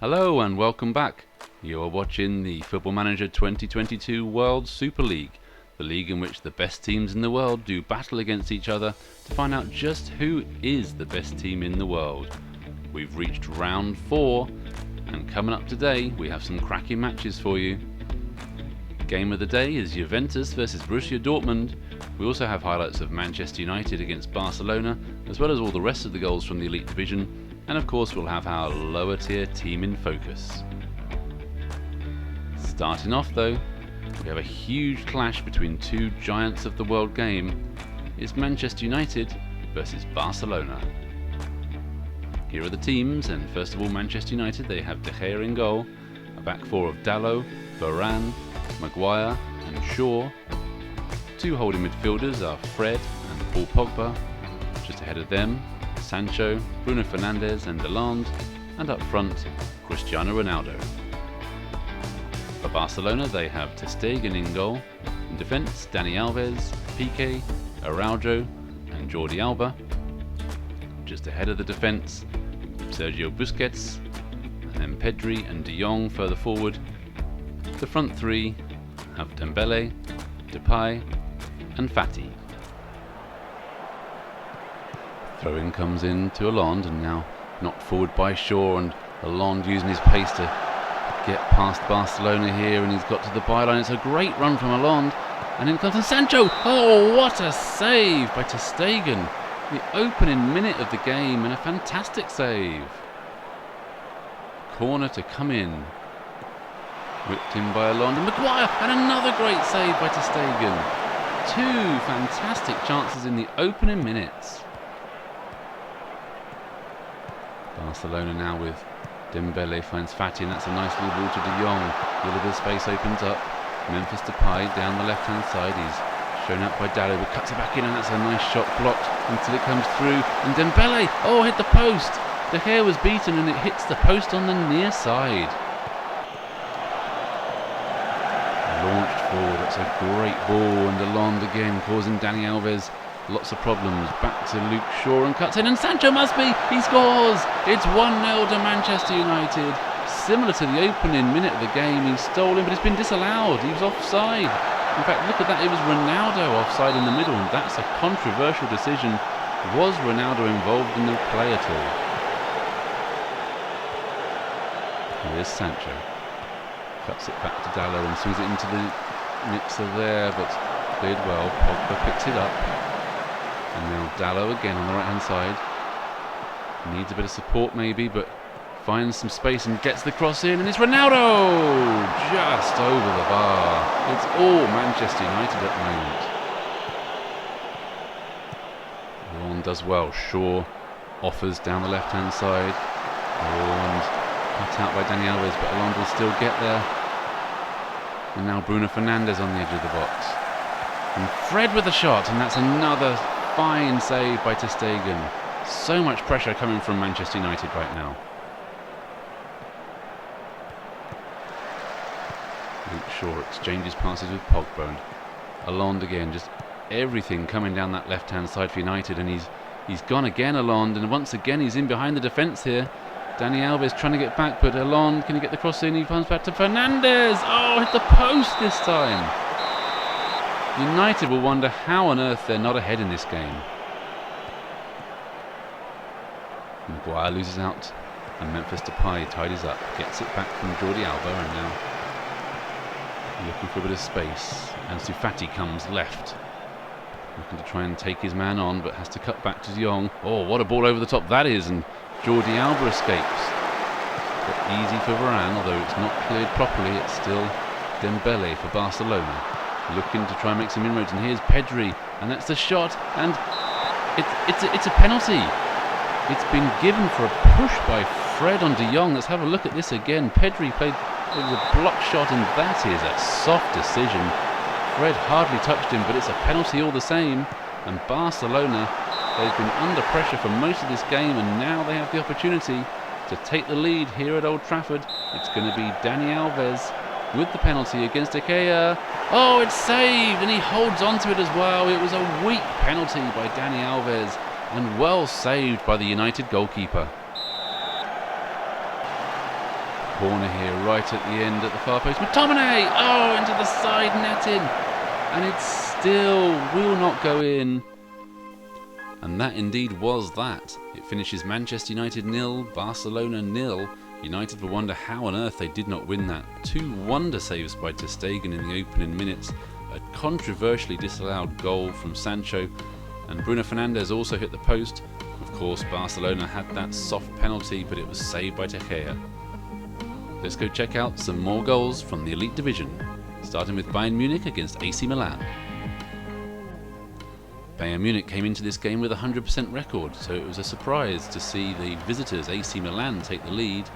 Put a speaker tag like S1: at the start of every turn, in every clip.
S1: Hello and welcome back. You are watching the Football Manager 2022 World Super League, the league in which the best teams in the world do battle against each other to find out just who is the best team in the world. We've reached round 4, and coming up today we have some cracking matches for you. Game of the day is Juventus versus Borussia Dortmund. We also have highlights of Manchester United against Barcelona, as well as all the rest of the goals from the Elite Division. And of course we'll have our lower tier team in focus. Starting off though, we have a huge clash between two giants of the world game. It's Manchester United versus Barcelona. Here are the teams, and first of all Manchester United, they have De Gea in goal, a back four of Dalot, Varane, Maguire and Shaw. Two holding midfielders are Fred and Paul Pogba. Just ahead of them, Sancho, Bruno Fernandes and Haaland, and up front, Cristiano Ronaldo. For Barcelona they have Ter Stegen in goal, in defence Dani Alves, Piqué, Araujo and Jordi Alba. Just ahead of the defence, Sergio Busquets, and then Pedri and De Jong further forward. The front three have Dembele, Depay and Fati. Throw-in comes in to Haaland, and now knocked forward by Shaw, and Haaland using his pace to get past Barcelona here, and he's got to the byline. It's a great run from Haaland, and in comes Sancho. Oh, what a save by Ter Stegen! The opening minute of the game, and a fantastic save. Corner to come in. Whipped in by Haaland, and Maguire, and another great save by Ter Stegen. Two fantastic chances in the opening minutes. Barcelona now with Dembele finds Fati, and that's a nice little ball to De Jong. A little bit of space opens up. Memphis Depay down the left hand side. He's shown out by Dalot, but cuts it back in, and that's a nice shot blocked until it comes through. And Dembele, oh, hit the post. De Gea was beaten, and it hits the post on the near side. Launched forward, that's a great ball, and Haaland again causing Dani Alves lots of problems. Back to Luke Shaw and cuts in, and Sancho must be, he scores! It's 1-0 to Manchester United. Similar to the opening minute of the game, he's stolen, but it's been disallowed. He was offside. In fact, look at that, it was Ronaldo offside in the middle, and that's a controversial decision. Was Ronaldo involved in the play at all? Here's Sancho. Cuts it back to Dalot and swings it into the mixer there, but cleared well. Pogba picks it up. And now Dalot again on the right hand side. Needs a bit of support maybe, but finds some space and gets the cross in, and it's Ronaldo! Just over the bar. It's all Manchester United at the moment. Haaland does well. Shaw offers down the left hand side. And cut out by Dani Alves, but Haaland will still get there. And now Bruno Fernandes on the edge of the box. And Fred with a shot, and that's another fine save by Ter Stegen. So much pressure coming from Manchester United right now. Luke Shaw exchanges passes with Pogba, and Haaland again, just everything coming down that left hand side for United, and he's gone again, Haaland, and once again he's in behind the defence here. Dani Alves trying to get back, but Haaland, can he get the cross in? He comes back to Fernandes. Oh, hit the post this time. United will wonder how on earth they're not ahead in this game. Maguire loses out, and Memphis Depay tidies up, gets it back from Jordi Alba, and now looking for a bit of space. And Fati comes left, looking to try and take his man on, but has to cut back to De Jong. Oh, what a ball over the top that is, and Jordi Alba escapes. But easy for Varane, although it's not cleared properly. It's still Dembele for Barcelona, looking to try and make some inroads, and here's Pedri, and that's the shot, and it's a penalty. It's been given for a push by Fred on De Jong. Let's have a look at this again. Pedri played with a block shot, and that is a soft decision. Fred hardly touched him, but it's a penalty all the same. And Barcelona, they've been under pressure for most of this game, and now they have the opportunity to take the lead here at Old Trafford. It's going to be Dani Alves with the penalty against De Gea. Oh, it's saved, and he holds on to it as well. It was a weak penalty by Dani Alves, and well saved by the United goalkeeper. corner here, right at the end at the far post. McTominay! Oh, into the side netting. And it still will not go in. And that indeed was that. It finishes Manchester United 0, Barcelona 0. United will wonder how on earth they did not win that. 2 wonder saves by ter Stegen in the opening minutes. A controversially disallowed goal from Sancho. And Bruno Fernandes also hit the post. Of course, Barcelona had that soft penalty, but it was saved by De Gea. Let's go check out some more goals from the Elite Division, starting with Bayern Munich against AC Milan. Bayern Munich came into this game with a 100% record, so it was a surprise to see the visitors AC Milan take the lead.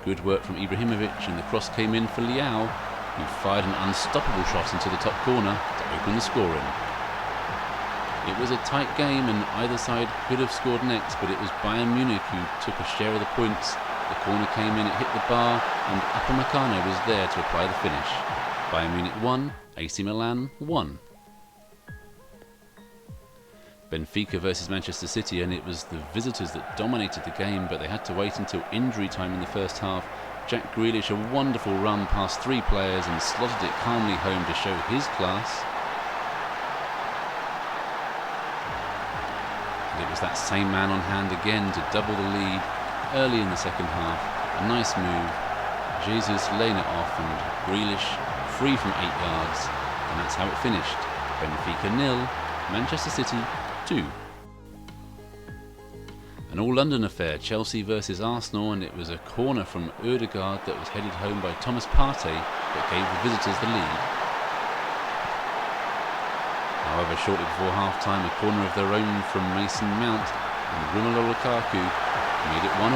S1: Good work from Ibrahimovic, and the cross came in for Leao, who fired an unstoppable shot into the top corner to open the scoring. It was a tight game and either side could have scored next, but it was Bayern Munich who took a share of the points. The corner came in, it hit the bar, and Upamecano was there to apply the finish. Bayern Munich 1, AC Milan 1. Benfica versus Manchester City, and it was the visitors that dominated the game, but they had to wait until injury time in the first half. Jack Grealish, a wonderful run past 3 players and slotted it calmly home to show his class. And it was that same man on hand again to double the lead early in the second half. A nice move. Jesus laying it off and Grealish free from 8 yards. And that's how it finished. Benfica 0, Manchester City 2. An all-London affair, Chelsea versus Arsenal, and it was a corner from Ødegaard that was headed home by Thomas Partey that gave the visitors the lead. However, shortly before half-time, a corner of their own from Mason Mount and Romelu Lukaku made it 1-1.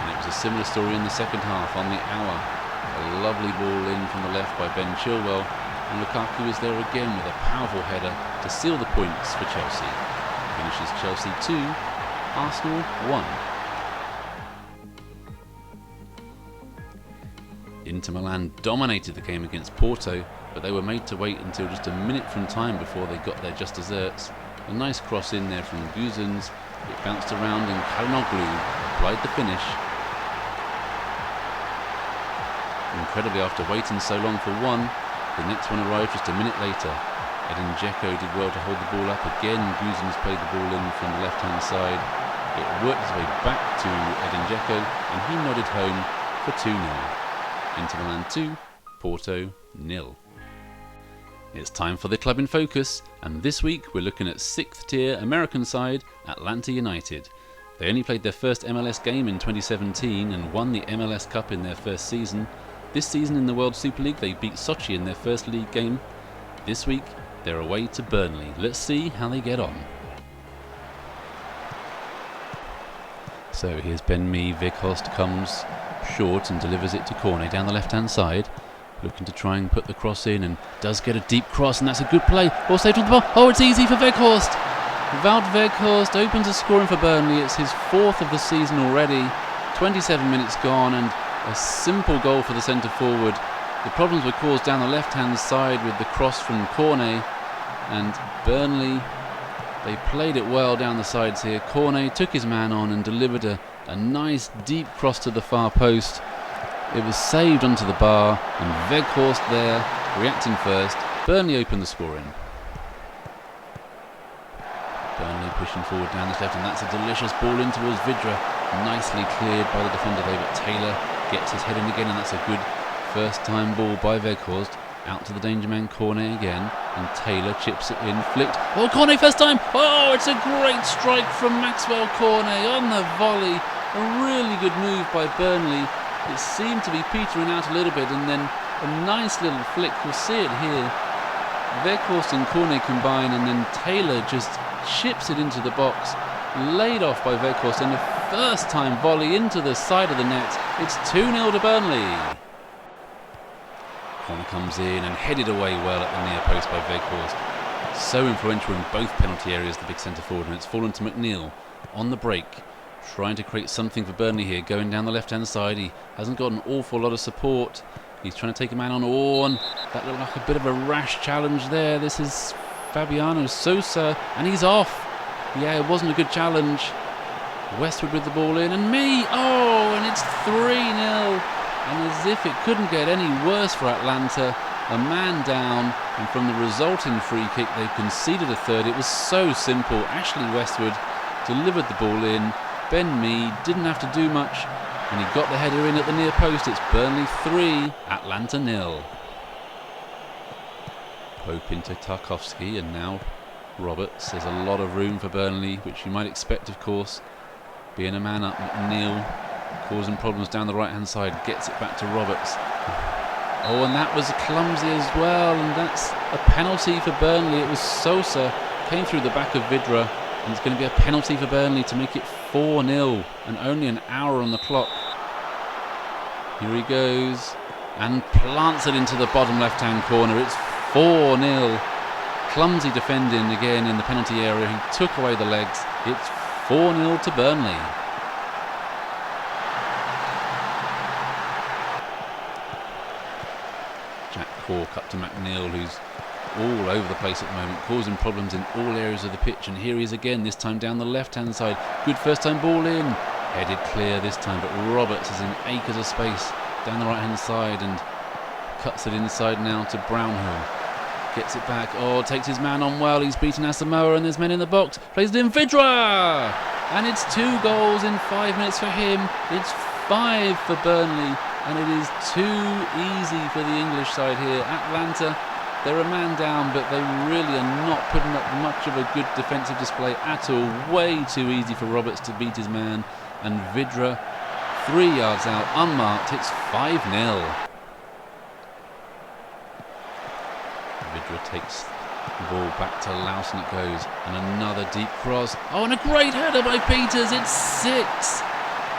S1: And it was a similar story in the second half on the hour. A lovely ball in from the left by Ben Chilwell, and Lukaku is there again with a powerful header to seal the points for Chelsea. Finishes Chelsea 2, Arsenal 1. Inter Milan dominated the game against Porto, but they were made to wait until just a minute from time before they got their just desserts. A nice cross in there from Guzans, it bounced around and Kalhanoglu applied the finish. Incredibly, after waiting so long for one, the next one arrived just a minute later. Edin Dzeko did well to hold the ball up again. Guzans played the ball in from the left hand side. It worked its way back to Edin Dzeko and he nodded home for 2-0. Inter Milan 2, Porto 0. It's time for the club in focus, and this week we're looking at 6th tier American side Atlanta United. They only played their first MLS game in 2017 and won the MLS Cup in their first season. This season in the World Super League they beat Sochi in their first league game. This week they're away to Burnley. Let's see how they get on. So here's Ben Mee. Weghorst comes short and delivers it to Cornet down the left hand side, looking to try and put the cross in, and does get a deep cross, and that's a good play. Ball saved on the ball. Oh, it's easy for Weghorst. Wout Weghorst opens a scoring for Burnley. It's his 4th of the season already. 27 minutes gone and a simple goal for the centre forward. The problems were caused down the left hand side with the cross from Cornet, and Burnley, they played it well down the sides here. Cornet took his man on and delivered a nice deep cross to the far post. It was saved onto the bar, and Weghorst there reacting first. Burnley opened the scoring. Burnley pushing forward down this left, and that's a delicious ball in towards Vidra. Nicely cleared by the defender there, but Taylor gets his head in again, and that's a good first time ball by Weghorst. Out to the danger man Cornet again, and Taylor chips it in, flicked. Oh, Cornet first time! Oh, it's a great strike from Maxwell Cornet on the volley. A really good move by Burnley. It seemed to be petering out a little bit, and then a nice little flick. We'll see it here. Weghorst and Cornet combine, and then Taylor just chips it into the box. Laid off by Weghorst, and a first time volley into the side of the net. It's 2-0 to Burnley. Corner comes in and headed away well at the near post by Weghorst. So influential in both penalty areas, the big centre forward, and it's fallen to McNeil on the break, trying to create something for Burnley here, going down the left hand side. He hasn't got an awful lot of support. He's trying to take a man on, and that looked like a bit of a rash challenge there. This is Fabiano Sosa, and he's off. Yeah, it wasn't a good challenge. Westwood with the ball in, and and it's 3-0. And as if it couldn't get any worse for Atlanta, a man down, and from the resulting free kick they conceded a third. It was so simple. Ashley Westwood delivered the ball in. Ben Mee didn't have to do much, and he got the header in at the near post. It's Burnley 3, Atlanta 0. Pope into Tarkowski, and now Roberts. There's a lot of room for Burnley, which you might expect, of course. Being a man up, McNeil causing problems down the right hand side, gets it back to Roberts. Oh, and that was clumsy as well, and that's a penalty for Burnley. It was Sosa, came through the back of Vidra, and it's going to be a penalty for Burnley to make it 4-0, and only an hour on the clock. Here he goes, and plants it into the bottom left hand corner. It's 4-0. Clumsy defending again in the penalty area. He took away the legs. It's 4-0 to Burnley. Jack Cork up to McNeil, who's all over the place at the moment, causing problems in all areas of the pitch. And here he is again, this time down the left-hand side. Good first-time ball in. Headed clear this time, but Roberts is in acres of space down the right-hand side and cuts it inside now to Brownhill. Gets it back. Oh, takes his man on well. He's beaten Asamoah, and there's men in the box. Plays it in Vidra! And it's 2 goals in 5 minutes for him. It's 5 for Burnley. And it is too easy for the English side here. Atlanta, they're a man down, but they really are not putting up much of a good defensive display at all. Way too easy for Roberts to beat his man. And Vidra, 3 yards out, unmarked. It's 5-0. Vidra takes the ball back to Lawson, it goes, and another deep cross. Oh, and a great header by Peters. It's 6.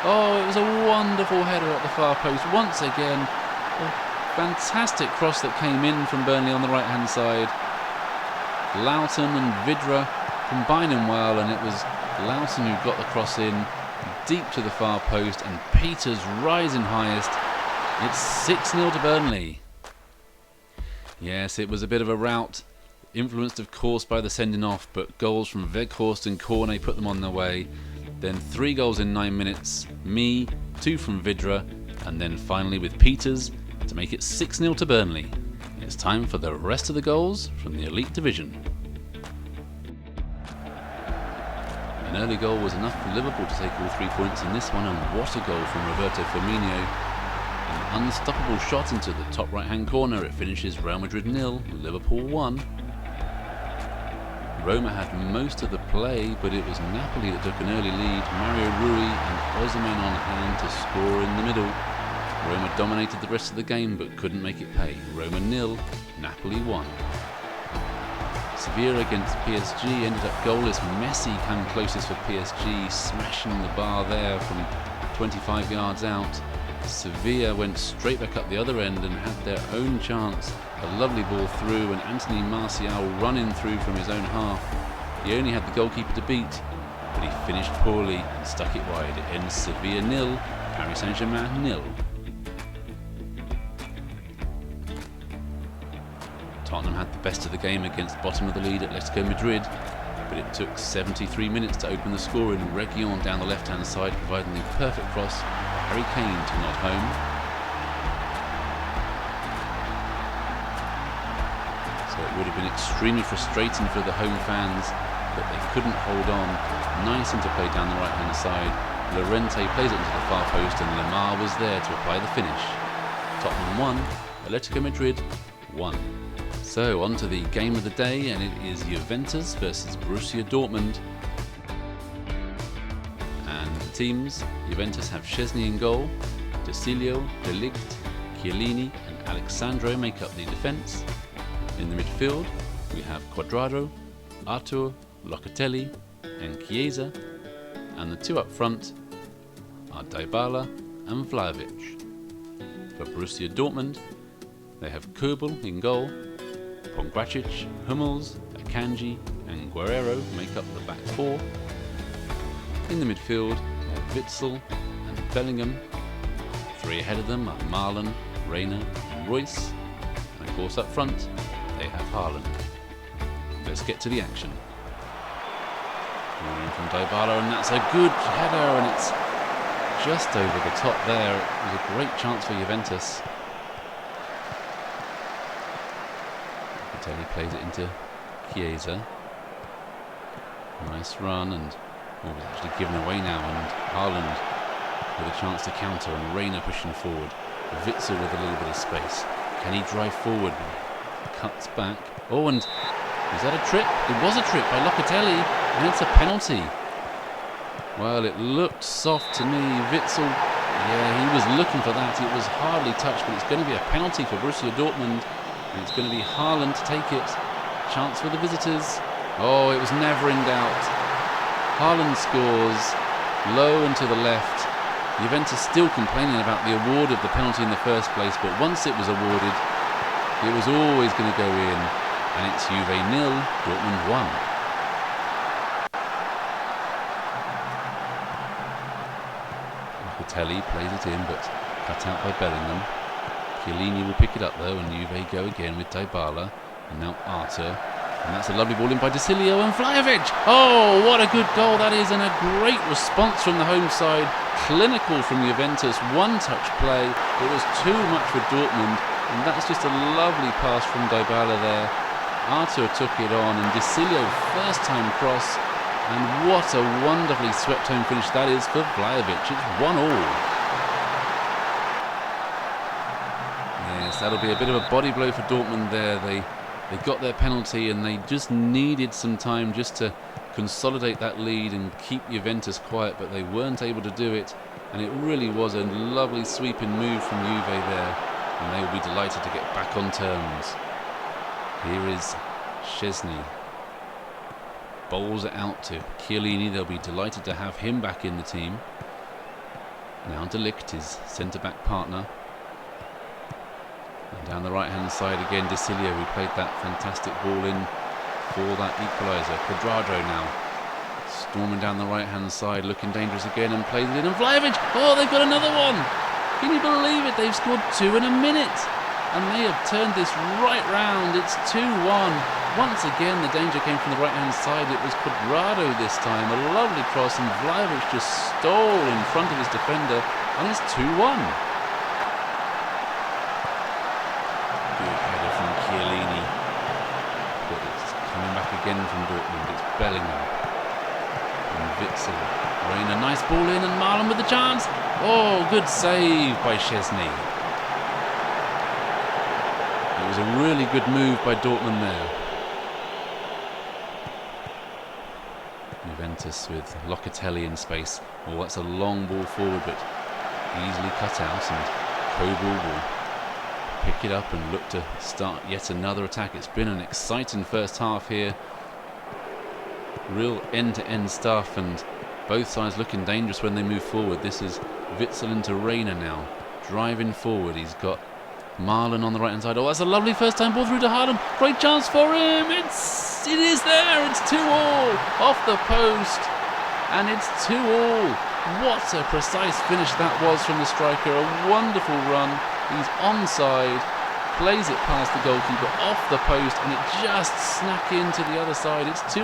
S1: Oh, it was a wonderful header at the far post. Once again, a fantastic cross that came in from Burnley on the right-hand side. Lawson and Vidra combining well, and it was Lawson who got the cross in deep to the far post, and Peters rising highest. It's 6-0 to Burnley. Yes, it was a bit of a rout, influenced of course by the sending off, but goals from Weghorst and Cornet put them on their way. Then 3 goals in 9 minutes, Mee, 2 from Vidra, and then finally with Peters to make it 6-0 to Burnley. It's time for the rest of the goals from the Elite Division. An early goal was enough for Liverpool to take all 3 points in this one, and what a goal from Roberto Firmino. An unstoppable shot into the top right hand corner. It finishes Real Madrid 0, Liverpool 1. Roma had most of the play, but it was Napoli that took an early lead. Mario Rui and Osimhen on hand to score in the middle. Roma dominated the rest of the game but couldn't make it pay. Roma 0, Napoli 1. Sevilla against PSG ended up goalless. Messi came closest for PSG, smashing the bar there from 25 yards out. Sevilla went straight back up the other end and had their own chance. A lovely ball through, and Anthony Martial running through from his own half. He only had the goalkeeper to beat, but he finished poorly and stuck it wide. It ends Sevilla 0, Paris Saint-Germain 0. Tottenham had the best of the game against bottom of the lead Atletico Madrid, but it took 73 minutes to open the scoring. Reguilon down the left-hand side providing the perfect cross. Harry Kane to nod home. So it would have been extremely frustrating for the home fans, but they couldn't hold on. Nice interplay down the right-hand side. Llorente plays it into the far post, and Lemar was there to apply the finish. Tottenham 1, Atletico Madrid 1. So on to the game of the day, and it is Juventus versus Borussia Dortmund. And the teams, Juventus have Szczesny in goal, De Cilio, De Ligt, Chiellini and Alexandro make up the defence. In the midfield, we have Cuadrado, Artur, Locatelli and Chiesa, and the 2 up front are Dybala and Vlahovic. For Borussia Dortmund, they have Köbel in goal, Pongracic, Hummels, Akanji and Guerrero make up the back 4. In the midfield are Witsel and Bellingham. 3 ahead of them are Marlon, Reina and Royce, and of course up front they have Haaland. Let's get to the action. In from Dybala, and that's a good header, and it's just over the top there. It was a great chance for Juventus. Locatelli plays it into Chiesa. Nice run, and it's actually given away now, and Haaland with a chance to counter, and Reina pushing forward. Witsel with a little bit of space. Can he drive forward? Cuts back. Oh, and is that a trip? It was a trip by Locatelli, and it's a penalty. Well, it looked soft to me. Witsel, yeah, he was looking for that. It was hardly touched, but it's going to be a penalty for Borussia Dortmund, and it's going to be Haaland to take it. Chance for the visitors. Oh, it was never in doubt. Haaland scores, low and to the left. Juventus still complaining about the award of the penalty in the first place, but once it was awarded, it was always going to go in, and it's Juve 0, Dortmund 1. Locatelli plays it in, but cut out by Bellingham. Chiellini will pick it up though, and Juve go again with Dybala, and now Arthur. And that's a lovely ball in by De Silio and Vlahovic. Oh, what a good goal that is, and a great response from the home side. Clinical from Juventus, one-touch play. It was too much for Dortmund, and that's just a lovely pass from Dybala there. Arthur took it on, and De Silio first-time cross. And what a wonderfully swept home finish that is for Vlahovic. It's 1-1. Yes, that'll be a bit of a body blow for Dortmund there. They got their penalty, and they just needed some time just to consolidate that lead and keep Juventus quiet, but they weren't able to do it, and it really was a lovely sweeping move from Juve there, and they will be delighted to get back on terms. Here is Szczesny. Bowls it out to Chiellini. They'll be delighted to have him back in the team. Now De Ligt, his centre-back partner. And down the right-hand side again, De Silio, who played that fantastic ball in for that equaliser. Cuadrado now storming down the right-hand side, looking dangerous again, and plays it in. And Vlahovic, oh, they've got another one! Can you believe it? They've scored 2 in a minute, and they have turned this right round. It's 2-1. Once again, the danger came from the right-hand side. It was Cuadrado this time. A lovely cross, and Vlahovic just stole in front of his defender, and it's 2-1. Chiellini, but it's coming back again from Dortmund. It's Bellingham and Witsel. Reina, nice ball in, and Marlon with the chance. Oh, good save by Szczesny. It was a really good move by Dortmund there. Juventus with Locatelli in space. Oh, that's a long ball forward, but easily cut out, and Kobel will pick it up and look to start yet another attack. It's been an exciting first half here. Real end-to-end stuff, and both sides looking dangerous when they move forward. This is Witsel into Reina now, driving forward. He's got Marlon on the right-hand side. Oh, that's a lovely first-time ball through to Haaland. Great chance for him. It is there. It's 2-2 off the post, and it's 2-2. What a precise finish that was from the striker. A wonderful run. He's onside, plays it past the goalkeeper off the post, and it just snuck into the other side. It's 2-2.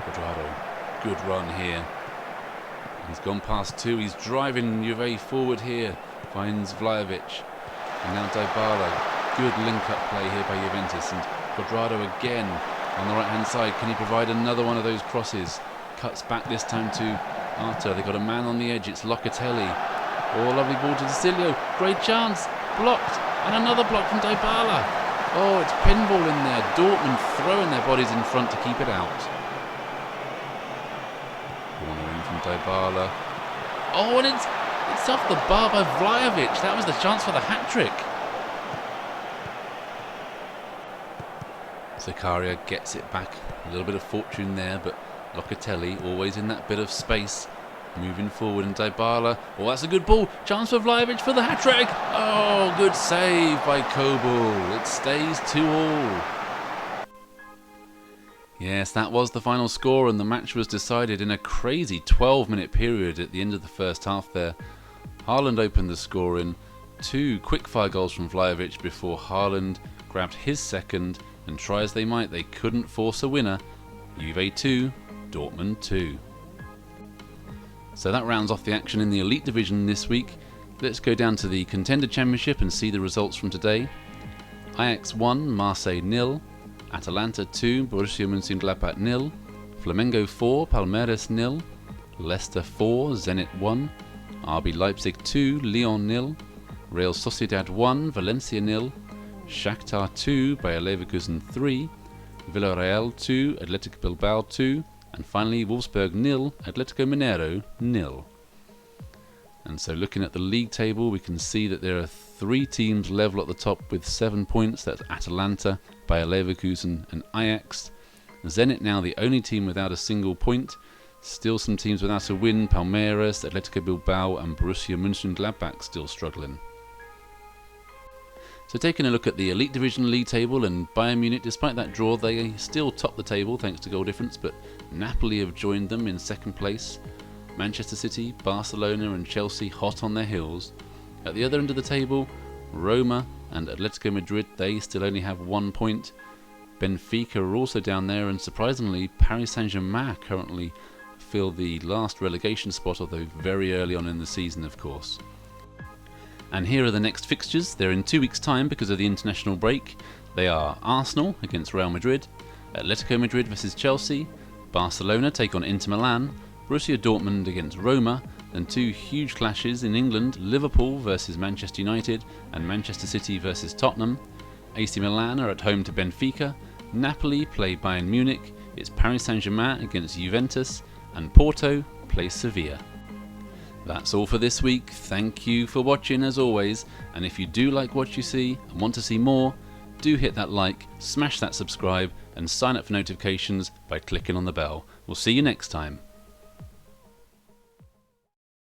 S1: Cuadrado, good run here. He's gone past 2. He's driving Juve forward here. Finds Vlahovic, and now Dybala. Good link-up play here by Juventus, and Cuadrado again on the right-hand side. Can he provide another one of those crosses? Cuts back this time to Arthur. They've got a man on the edge. It's Locatelli. Oh, lovely ball to De Silio. Great chance. Blocked. And another block from Dybala. Oh, it's pinball in there. Dortmund throwing their bodies in front to keep it out. Corner in from Dybala. Oh, and it's off the bar by Vlahovic. That was the chance for the hat-trick. Zakaria gets it back. A little bit of fortune there, but Locatelli always in that bit of space, moving forward, and Dybala. Oh, that's a good ball. Chance for Vlahovic for the hat-trick. Oh, good save by Kobel. It stays 2-2. Yes, that was the final score, and the match was decided in a crazy 12-minute period at the end of the first half there. Haaland opened the scoring. 2 quick-fire goals from Vlahovic before Haaland grabbed his second, and try as they might, they couldn't force a winner. Juve 2, Dortmund 2. So that rounds off the action in the Elite Division this week. Let's go down to the Contender Championship and see the results from today. Ajax 1, Marseille 0, Atalanta 2, Borussia Mönchengladbach 0, Flamengo 4, Palmeiras 0, Leicester 4, Zenit 1, RB Leipzig 2, Lyon 0, Real Sociedad 1, Valencia 0, Shakhtar 2, Bayer Leverkusen 3, Villarreal 2, Athletic Bilbao 2, and finally Wolfsburg 0, Atletico Mineiro 0. And so looking at the league table, we can see that there are 3 teams level at the top with 7 points. That's Atalanta, Bayer Leverkusen and Ajax. Zenit now the only team without a single point. Still some teams without a win, Palmeiras, Atletico Bilbao and Borussia Mönchengladbach still struggling. So taking a look at the Elite Division league table, and Bayern Munich, despite that draw, they still top the table thanks to goal difference, but Napoli have joined them in second place. Manchester City, Barcelona and Chelsea hot on their heels. At the other end of the table, Roma and Atletico Madrid, they still only have 1 point. Benfica are also down there, and surprisingly Paris Saint-Germain currently fill the last relegation spot, although very early on in the season of course. And here are the next fixtures. They're in 2 weeks' time because of the international break. They are Arsenal against Real Madrid, Atletico Madrid versus Chelsea, Barcelona take on Inter Milan, Borussia Dortmund against Roma, then 2 huge clashes in England, Liverpool versus Manchester United and Manchester City versus Tottenham. AC Milan are at home to Benfica, Napoli play Bayern Munich, it's Paris Saint-Germain against Juventus, and Porto plays Sevilla. That's all for this week. Thank you for watching as always, and if you do like what you see and want to see more, do hit that like, smash that subscribe and sign up for notifications by clicking on the bell. We'll see you next time.